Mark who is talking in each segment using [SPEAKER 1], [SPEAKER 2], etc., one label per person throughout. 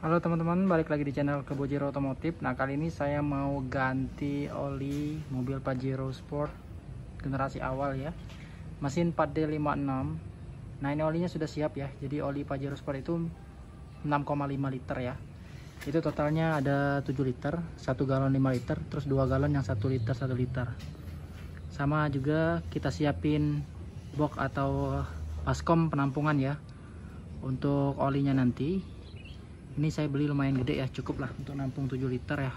[SPEAKER 1] Halo teman-teman, balik lagi di channel Kebojero Otomotif. Nah, kali ini saya mau ganti oli mobil Pajero Sport generasi awal ya, mesin 4D56. Nah, ini olinya sudah siap ya. Jadi oli Pajero Sport itu 6,5 liter ya. Itu totalnya ada 7 liter, 1 galon 5 liter, terus 2 galon yang 1 liter 1 liter. Sama juga kita siapin box atau baskom penampungan ya untuk olinya nanti. Ini saya beli lumayan gede ya, cukup lah untuk nampung 7 liter ya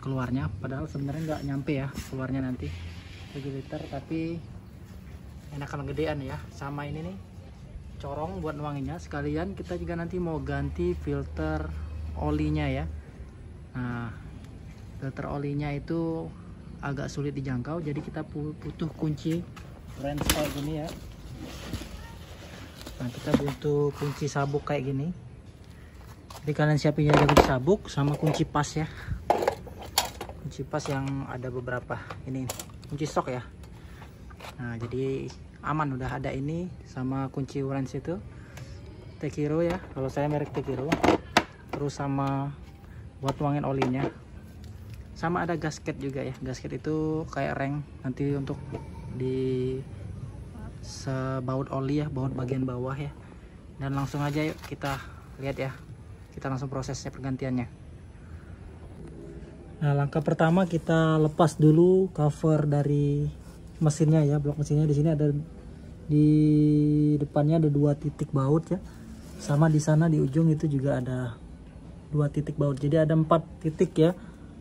[SPEAKER 1] keluarnya, padahal sebenarnya nggak nyampe ya keluarnya nanti 7 liter, tapi enakan gedean ya. Sama ini nih corong buat nuanginnya, sekalian kita juga nanti mau ganti filter olinya ya. Nah, filter olinya itu agak sulit dijangkau, jadi kita butuh kunci wrench kayak gini ya. Nah, kita butuh kunci sabuk kayak gini. Jadi kalian siapin aja kunci sabuk sama kunci pas ya. Kunci pas yang ada beberapa. Ini kunci stok ya. Nah, jadi aman udah ada ini sama kunci wrench itu. Tekiro ya. Kalau saya merek Tekiro. Terus sama buat tuangin olinya. Sama ada gasket juga ya. Gasket itu kayak reng nanti untuk di sebaut oli ya, baut bagian bawah ya. Dan langsung aja yuk kita lihat ya. Kita langsung prosesnya pergantiannya. Nah, langkah pertama kita lepas dulu cover dari mesinnya ya, blok mesinnya. Di sini ada, di depannya ada 2 titik baut ya, sama di sana di ujung itu juga ada 2 titik baut, jadi ada 4 titik ya.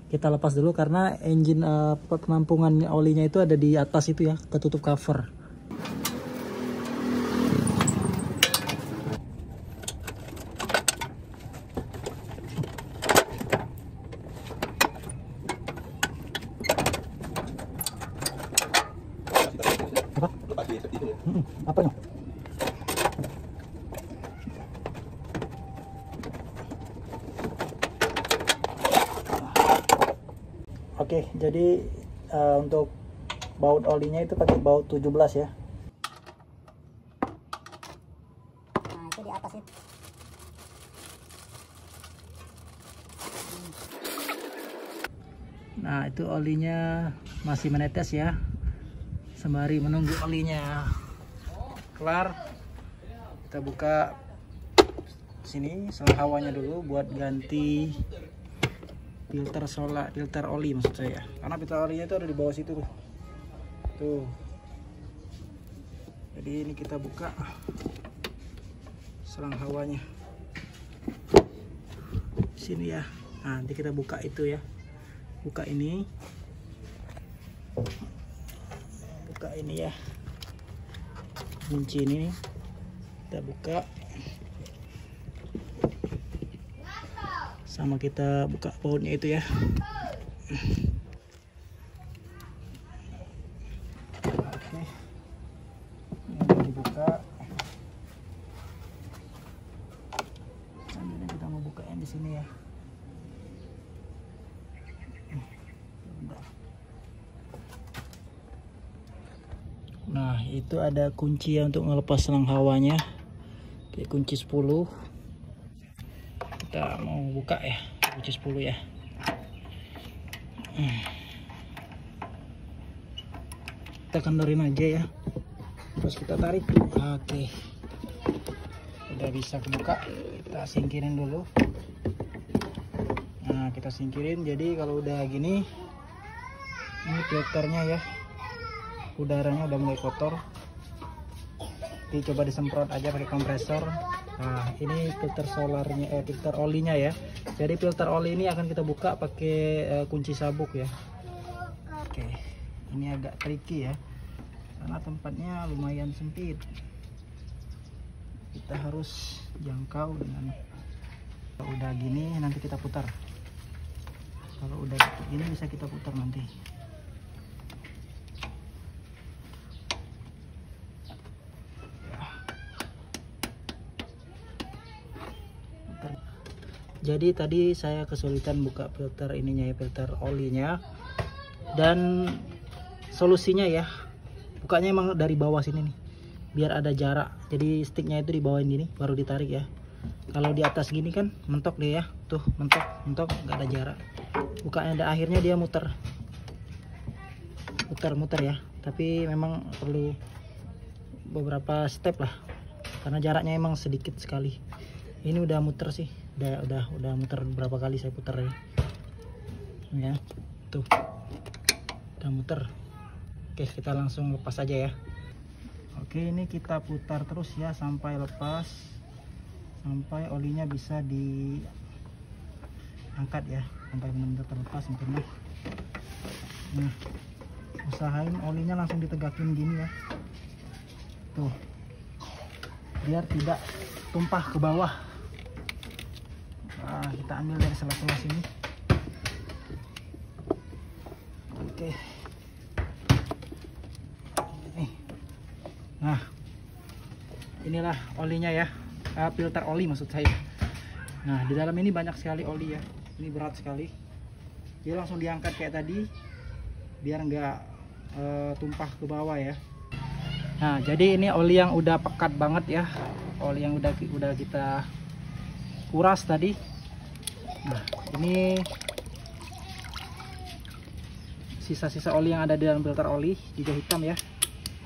[SPEAKER 1] Kita lepas dulu karena engine penampungan olinya itu ada di atas itu ya, ketutup cover. Apa nih? Oke, jadi untuk baut olinya itu pakai baut 17 ya.
[SPEAKER 2] Nah, itu di atas itu.
[SPEAKER 1] Nah, itu olinya masih menetes ya. Sembari menunggu olinya kelar, kita buka sini selang hawanya dulu buat ganti filter oli maksud saya, karena filter olinya itu ada di bawah situ tuh. Jadi ini kita buka selang hawanya sini ya. Nah, nanti kita buka itu ya, buka ini ya, kunci ini kita buka, sama kita buka bautnya itu ya. Oke, ini dibuka. Selanjutnya kita mau buka yang di sini ya. Nah, itu ada kunci ya untuk ngelepas selang hawanya, kayak kunci 10. Kita mau buka ya, kunci 10 ya. Kita kendorin aja ya, terus kita tarik. Oke, udah bisa kebuka. Kita singkirin dulu. Nah, kita singkirin. Jadi kalau udah gini, ini filternya ya, udaranya udah mulai kotor. Jadi coba disemprot aja pakai kompresor. Nah, ini filter solarnya, filter olinya ya. Jadi filter oli ini akan kita buka pakai kunci sabuk ya. Oke, ini agak tricky ya, karena tempatnya lumayan sempit. Kita harus jangkau dengan, kalau udah gini nanti kita putar. Kalau udah gini bisa kita putar nanti. Jadi tadi saya kesulitan buka filter ininya ya, filter olinya, dan solusinya ya, bukanya emang dari bawah sini nih, biar ada jarak. Jadi sticknya itu di bawah ini baru ditarik ya. Kalau di atas gini kan mentok dia ya, tuh mentok nggak ada jarak. Bukannya ada akhirnya dia muter ya, tapi memang perlu beberapa step lah, karena jaraknya emang sedikit sekali. Ini udah muter sih, udah muter berapa kali saya putar ya, tuh udah muter. Oke, kita langsung lepas aja ya. Oke, ini kita putar terus ya sampai lepas, sampai olinya bisa diangkat ya, sampai benar-benar terlepas sempurna. Nah, usahain olinya langsung ditegakin gini ya, tuh, biar tidak tumpah ke bawah. Nah, kita ambil dari sela-sela sini. Oke. Nah, inilah olinya ya, filter oli maksud saya. Nah, di dalam ini banyak sekali oli ya, ini berat sekali. Jadi langsung diangkat kayak tadi, biar nggak tumpah ke bawah ya. Nah, jadi ini oli yang udah pekat banget ya, oli yang udah kita kuras tadi. Nah, ini sisa-sisa oli yang ada di dalam filter oli juga hitam ya.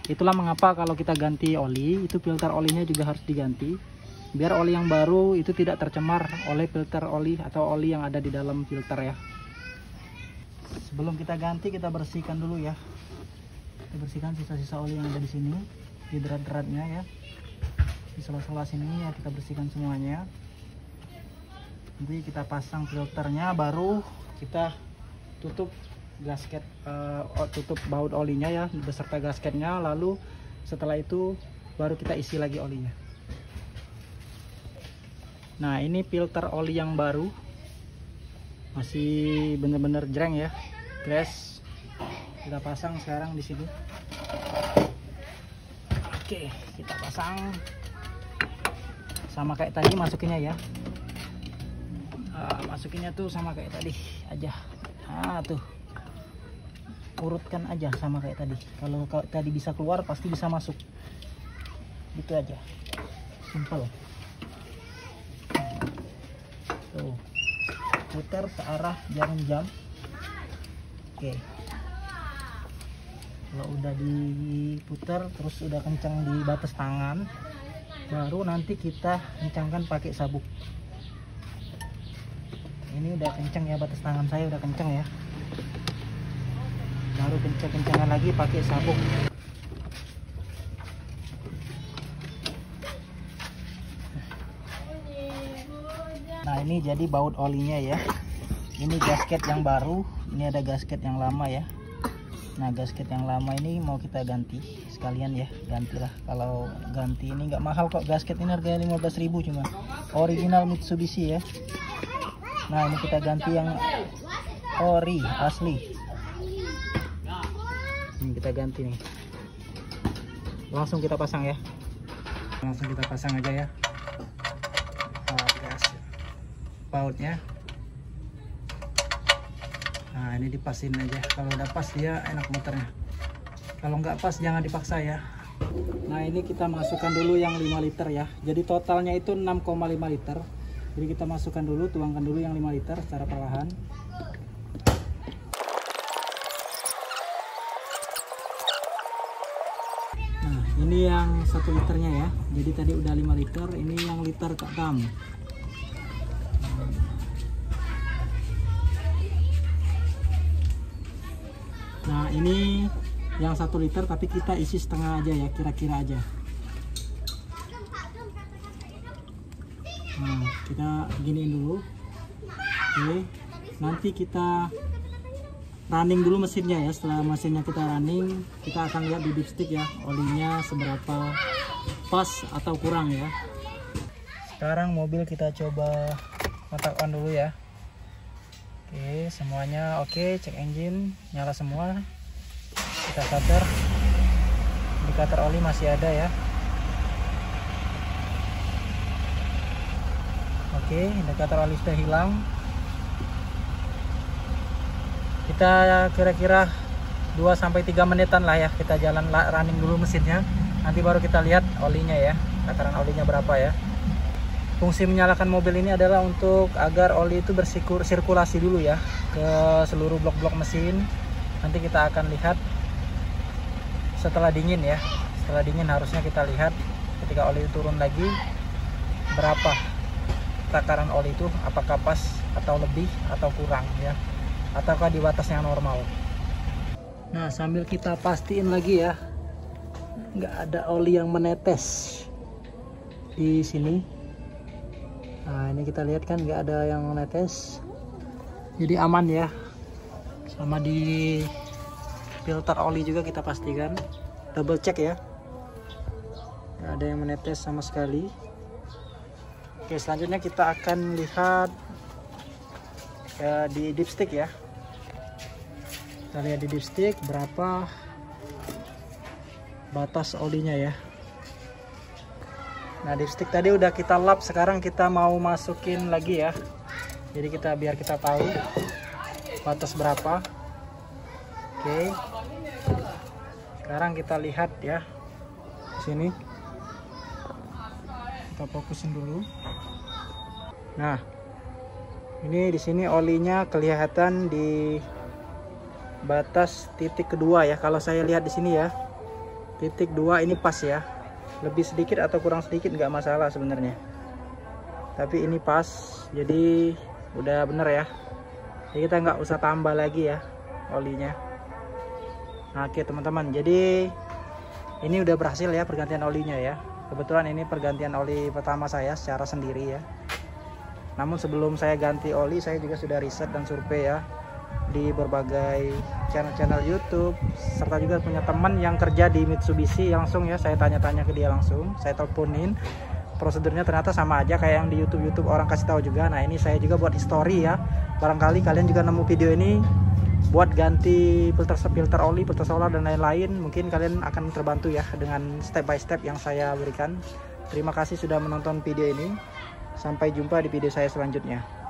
[SPEAKER 1] Itulah mengapa kalau kita ganti oli, itu filter olinya juga harus diganti, biar oli yang baru itu tidak tercemar oleh filter oli atau oli yang ada di dalam filter ya. Sebelum kita ganti, kita bersihkan dulu ya. Kita bersihkan sisa-sisa oli yang ada di sini, di derat-deratnya ya, di sela-sela sini ya, kita bersihkan semuanya. Nanti kita pasang filternya, baru kita tutup gasket, tutup baut olinya ya beserta gasketnya. Lalu setelah itu baru kita isi lagi olinya. Nah, ini filter oli yang baru, masih bener-bener jreng ya, guys. Kita pasang sekarang di sini. Oke, kita pasang sama kayak tadi, masukinnya ya. Masukinnya tuh sama kayak tadi aja. Tuh, urutkan aja sama kayak tadi. Kalau tadi bisa keluar, pasti bisa masuk. Gitu aja, simple. Tuh, putar ke arah jarum jam. Oke, kalau udah diputar terus udah kencang di batas tangan, baru nanti kita kencangkan pakai sabuk. Ini udah kencang ya, batas tangan saya udah kencang ya, baru kencang-kencangan lagi pakai sabuk. Nah, ini jadi baut olinya ya. Ini gasket yang baru, ini ada gasket yang lama ya. Nah, gasket yang lama ini mau kita ganti sekalian ya, gantilah. Kalau ganti ini nggak mahal kok, gasket ini harganya 15.000 cuma, original Mitsubishi ya. Nah, ini kita ganti yang ori asli. Ini kita ganti nih, langsung kita pasang ya, langsung kita pasang aja ya. Gas bautnya. Nah, ini dipasin aja, kalau udah pas dia enak muternya, kalau nggak pas jangan dipaksa ya. Nah, ini kita masukkan dulu yang 5 liter ya, jadi totalnya itu 6,5 liter. Jadi kita masukkan dulu, tuangkan dulu yang 5 liter secara perlahan. Nah, ini yang 1 liternya ya. Jadi tadi udah 5 liter, ini yang liter ke-6. Nah, ini yang 1 liter tapi kita isi setengah aja ya, kira-kira aja. Nah, kita giniin dulu. Oke, nanti kita running dulu mesinnya ya. Setelah mesinnya kita running, kita akan lihat di dipstick ya, olinya seberapa pas atau kurang ya. Sekarang mobil kita coba matikan dulu ya. Oke, semuanya oke. Cek engine, nyala semua. Kita starter, indikator oli masih ada ya. Oke, indikator oli sudah hilang. Kita kira-kira 2-3 menitan lah ya, kita jalan running dulu mesinnya. Nanti baru kita lihat olinya ya, takaran olinya berapa ya. Fungsi menyalakan mobil ini adalah untuk agar oli itu bersirkulasi dulu ya ke seluruh blok-blok mesin. Nanti kita akan lihat setelah dingin ya. Setelah dingin harusnya kita lihat ketika oli turun lagi berapa takaran oli itu, apakah pas atau lebih atau kurang ya, ataukah di batas yang normal. Nah, sambil kita pastiin lagi ya, nggak ada oli yang menetes di sini. Nah, ini kita lihat kan nggak ada yang menetes, jadi aman ya. Sama di filter oli juga kita pastikan, double check ya, nggak ada yang menetes sama sekali. Oke, selanjutnya kita akan lihat di dipstick ya. Kita lihat di dipstick berapa batas olinya ya. Nah, dipstick tadi udah kita lap, sekarang kita mau masukin lagi ya. Jadi biar kita tahu batas berapa. Oke. Sekarang kita lihat ya. Sini. Kita fokusin dulu. Nah, ini di sini olinya kelihatan di batas titik kedua ya. Kalau saya lihat di sini ya, titik 2 ini pas ya. Lebih sedikit atau kurang sedikit nggak masalah sebenarnya, tapi ini pas, jadi udah bener ya. Jadi kita nggak usah tambah lagi ya olinya. Nah, oke teman-teman, jadi ini udah berhasil ya pergantian olinya ya. Kebetulan ini pergantian oli pertama saya secara sendiri ya. Namun sebelum saya ganti oli, saya juga sudah riset dan survei ya di berbagai channel-channel YouTube, serta juga punya teman yang kerja di Mitsubishi. Langsung ya saya tanya-tanya ke dia langsung, saya teleponin, prosedurnya ternyata sama aja kayak yang di YouTube orang kasih tahu juga. Nah, ini saya juga buat history ya, barangkali kalian juga nemu video ini buat ganti filter oli, filter solar dan lain-lain, mungkin kalian akan terbantu ya dengan step by step yang saya berikan. Terima kasih sudah menonton video ini, sampai jumpa di video saya selanjutnya.